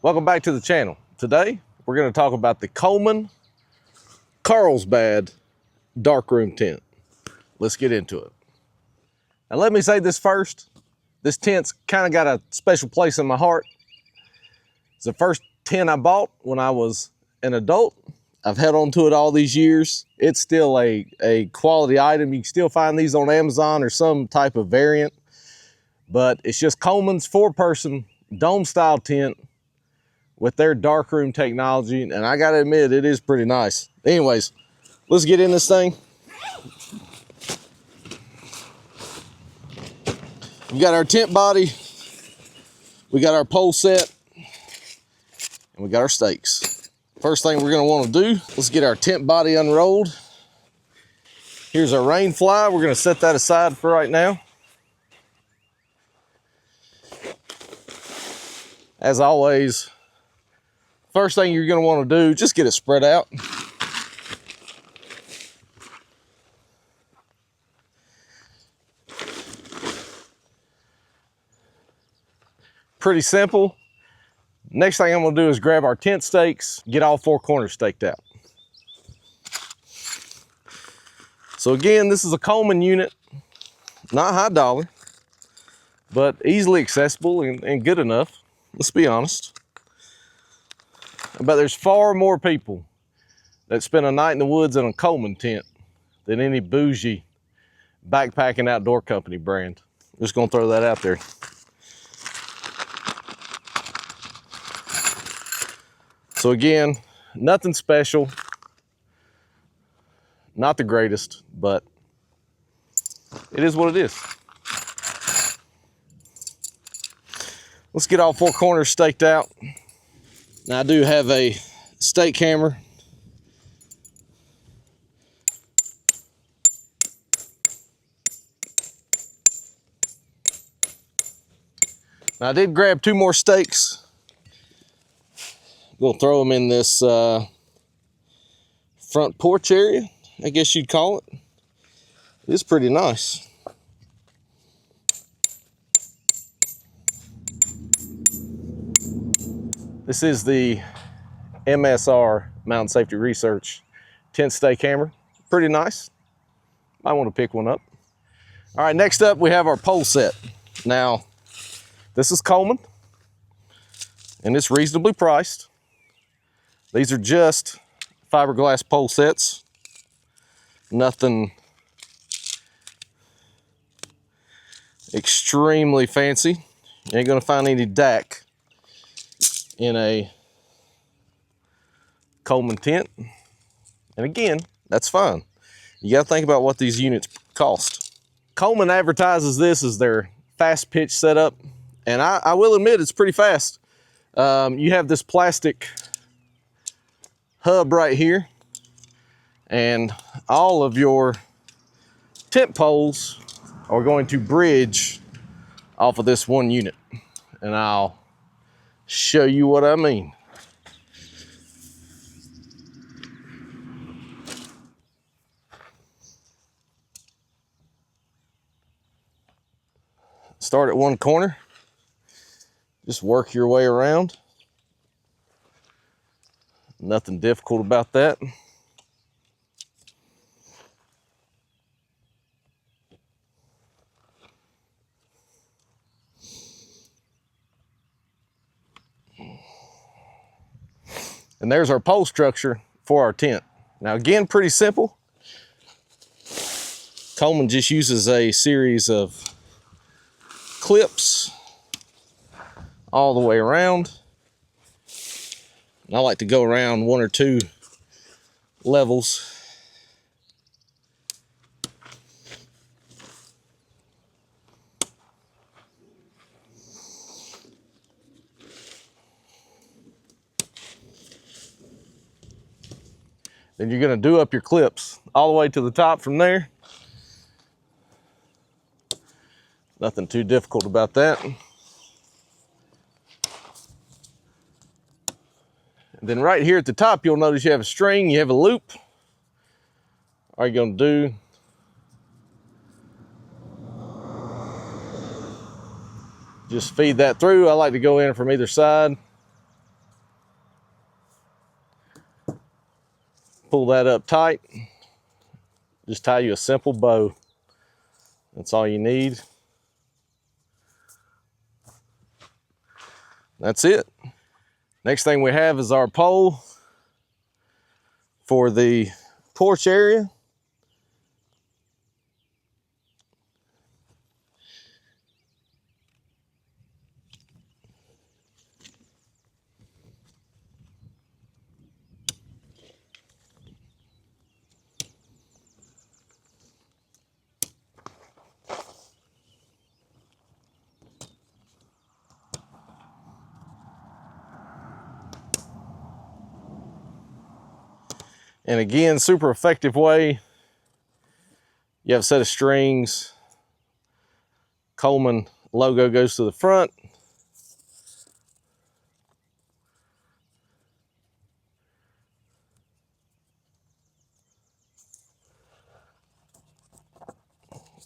Welcome back to the channel. Today, we're going to talk about the Coleman Carlsbad darkroom tent. Let's get into it. Now let me say this first. This tent's kind of got a special place in my heart. It's the first tent I bought when I was an adult. I've held on to it all these years. It's still a quality item. You can still find these on Amazon or some type of variant. But it's just Coleman's 4-person dome style tent with their darkroom technology, and I gotta admit, it is pretty nice. Anyways, let's get in this thing. We got our tent body, we got our pole set, and we got our stakes. First thing we're gonna wanna do, let's get our tent body unrolled. Here's our rainfly. We're gonna set that aside for right now. As always, first thing you're gonna wanna do, just get it spread out. Pretty simple. Next thing I'm gonna do is grab our tent stakes, get all 4 corners staked out. So again, this is a Coleman unit, not high dollar, but easily accessible and good enough, let's be honest. But there's far more people that spend a night in the woods in a Coleman tent than any bougie backpacking outdoor company brand. I'm just gonna throw that out there. So again, nothing special, not the greatest, but it is what it is. Let's get all 4 corners staked out. Now I do have a stake hammer. Now I did grab 2 more stakes. We'll throw them in this front porch area, I guess you'd call it. It's pretty nice. This is the MSR, Mountain Safety Research tent stake hammer. Pretty nice. I want to pick one up. All right, next up we have our pole set. Now, this is Coleman, and it's reasonably priced. These are just fiberglass pole sets. Nothing extremely fancy. You ain't gonna find any DAC in a Coleman tent. And again, that's fine. You gotta think about what these units cost. Coleman advertises this as their fast pitch setup, and I will admit it's pretty fast. You have this plastic hub right here, and all of your tent poles are going to bridge off of this one unit, and I'll show you what I mean. Start at one corner, just work your way around. Nothing difficult about that. And there's our pole structure for our tent. Now again, pretty simple. Coleman just uses a series of clips all the way around. And I like to go around 1 or 2 levels. Then you're going to do up your clips all the way to the top from there. Nothing too difficult about that. And then right here at the top, you'll notice you have a string, you have a loop. All you're going to do, just feed that through. I like to go in from either side. Pull that up tight. Just tie you a simple bow. That's all you need. That's it. Next thing we have is our pole for the porch area. And again, super effective way. You have a set of strings. Coleman logo goes to the front.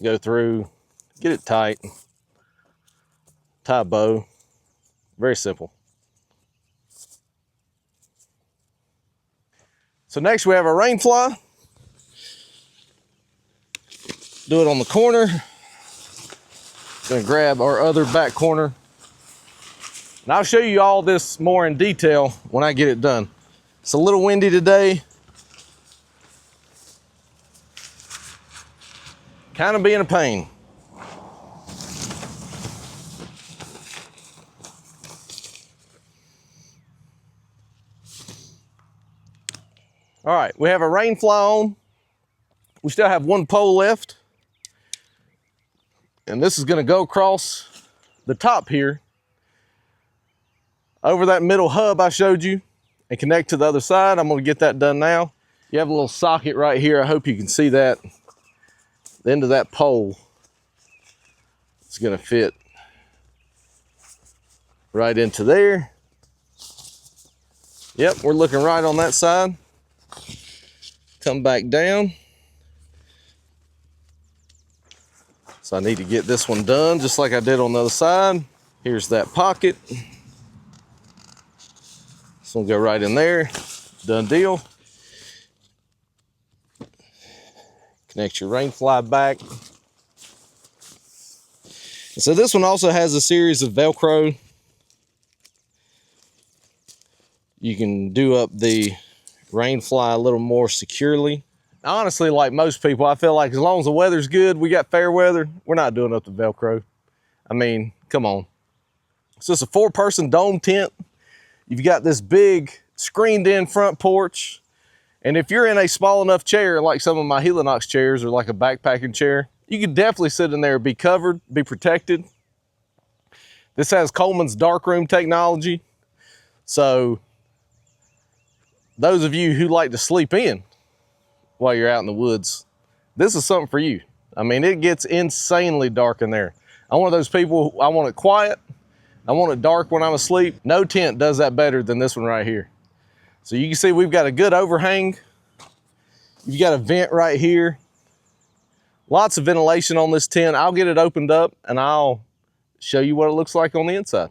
Go through, get it tight, tie a bow. Very simple. So next we have our rainfly. Do it on the corner. Gonna grab our other back corner. And I'll show you all this more in detail when I get it done. It's a little windy today. Kind of being a pain. All right, we have a rainfly on. We still have one pole left. And this is gonna go across the top here, over that middle hub I showed you, and connect to the other side. I'm gonna get that done now. You have a little socket right here. I hope you can see that. The end of that pole is gonna fit right into there. Yep, we're looking right on that side. Come back down. So I need to get this one done just like I did on the other side. Here's that pocket. This one will go right in there. Done deal. Connect your rainfly back. So this one also has a series of Velcro. You can do up the rainfly a little more securely. Honestly, like most people, I feel like as long as the weather's good, we got fair weather, we're not doing up the Velcro. I mean, come on. So it's a 4-person dome tent. You've got this big screened in front porch. And if you're in a small enough chair, like some of my Helinox chairs or like a backpacking chair, you can definitely sit in there, be covered, be protected. This has Coleman's darkroom technology. So those of you who like to sleep in while you're out in the woods, this is something for you. I mean, it gets insanely dark in there. I'm one of those people, I want it quiet. I want it dark when I'm asleep. No tent does that better than this one right here. So you can see we've got a good overhang. You've got a vent right here. Lots of ventilation on this tent. I'll get it opened up and I'll show you what it looks like on the inside.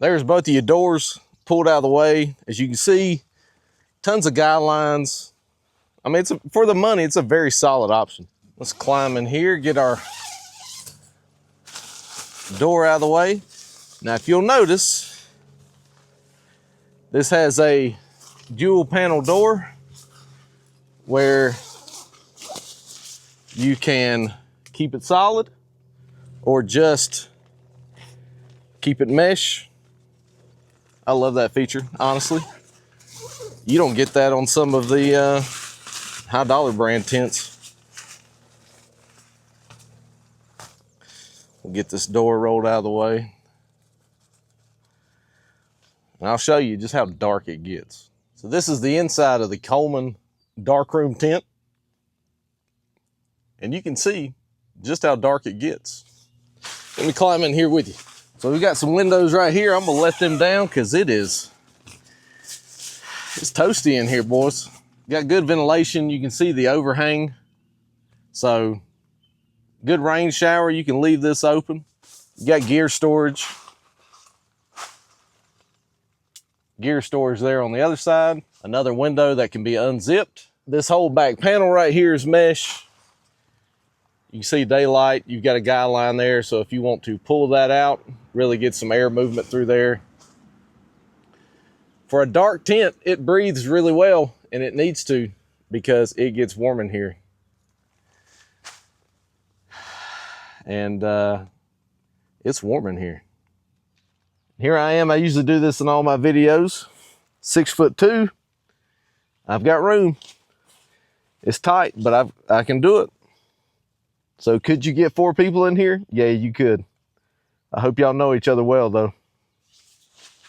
There's both of your doors pulled out of the way. As you can see, tons of guidelines. I mean, for the money, it's a very solid option. Let's climb in here, get our door out of the way. Now, if you'll notice, this has a dual panel door where you can keep it solid or just keep it mesh. I love that feature, honestly. You don't get that on some of the high dollar brand tents. We'll get this door rolled out of the way. And I'll show you just how dark it gets. So this is the inside of the Coleman darkroom tent. And you can see just how dark it gets. Let me climb in here with you. So we've got some windows right here. I'm gonna let them down because it's toasty in here, boys. Got good ventilation. You can see the overhang. So good rain shower, you can leave this open. You got gear storage. Gear storage there on the other side. Another window that can be unzipped. This whole back panel right here is mesh. You can see daylight. You've got a guy line there, so if you want to pull that out, really get some air movement through there. For a dark tent, it breathes really well, and it needs to because it gets warm in here. And it's warm in here. Here I am. I usually do this in all my videos. 6'2". I've got room. It's tight, but I can do it. So could you get 4 people in here? Yeah, you could. I hope y'all know each other well, though.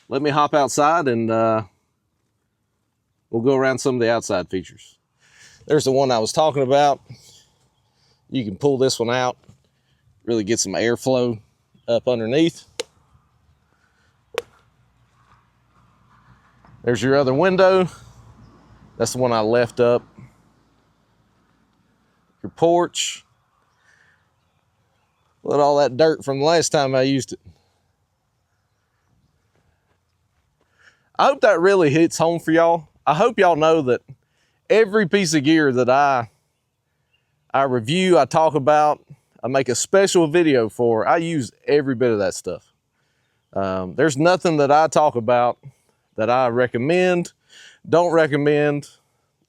Let me hop outside and we'll go around some of the outside features. There's the one I was talking about. You can pull this one out, really get some airflow up underneath. There's your other window. That's the one I left up. Your porch. Look at all that dirt from the last time I used it. I hope that really hits home for y'all. I hope y'all know that every piece of gear that I review, I talk about, I make a special video for, I use every bit of that stuff. There's nothing that I talk about that I recommend, don't recommend.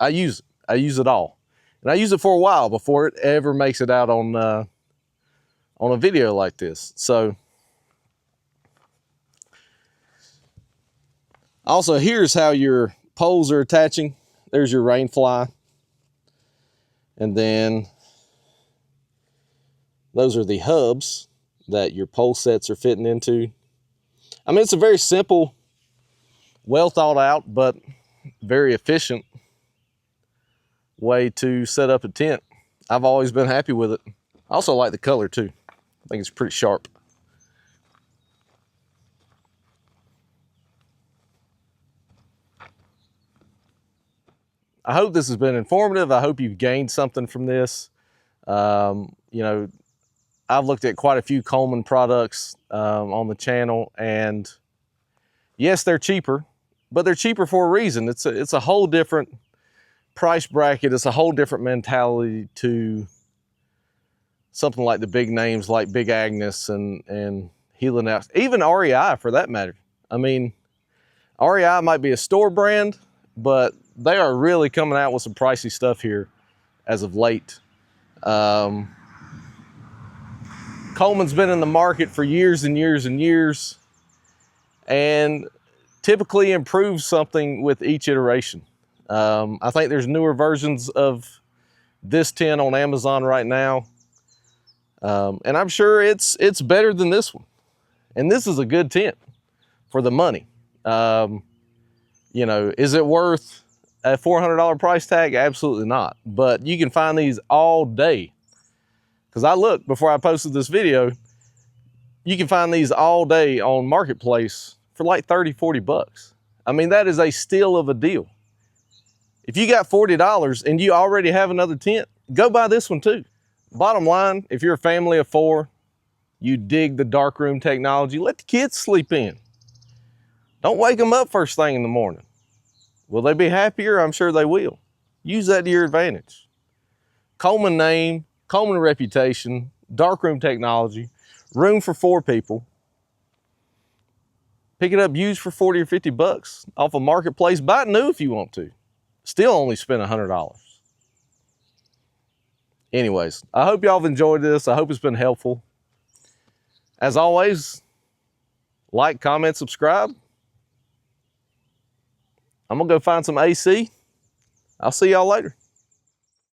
I use it. I use it all. And I use it for a while before it ever makes it out on a video like this. So, also here's how your poles are attaching. There's your rainfly. And then those are the hubs that your pole sets are fitting into. I mean, it's a very simple, well thought out, but very efficient way to set up a tent. I've always been happy with it. I also like the color too. I think it's pretty sharp. I hope this has been informative. I hope you've gained something from this. You know, I've looked at quite a few Coleman products on the channel, and yes, they're cheaper, but they're cheaper for a reason. It's a whole different price bracket. It's a whole different mentality to something like the big names like Big Agnes and Healing Out, even REI for that matter. I mean, REI might be a store brand, but they are really coming out with some pricey stuff here as of late. Coleman's been in the market for years and years and years, and typically improves something with each iteration. I think there's newer versions of this tent on Amazon right now. And I'm sure it's better than this one. And this is a good tent for the money. You know, is it worth a $400 price tag? Absolutely not. But you can find these all day. Because I looked before I posted this video, you can find these all day on Marketplace for like 30, 40 bucks. I mean, that is a steal of a deal. If you got $40 and you already have another tent, go buy this one too. Bottom line, if you're a family of 4, you dig the darkroom technology, let the kids sleep in. Don't wake them up first thing in the morning. Will they be happier? I'm sure they will. Use that to your advantage. Coleman name, Coleman reputation, darkroom technology, room for 4 people. Pick it up used for 40 or 50 bucks off a Marketplace. Buy it new if you want to. Still only spend $100. Anyways, I hope y'all have enjoyed this. I hope it's been helpful. As always, like, comment, subscribe. I'm gonna go find some AC. I'll see y'all later.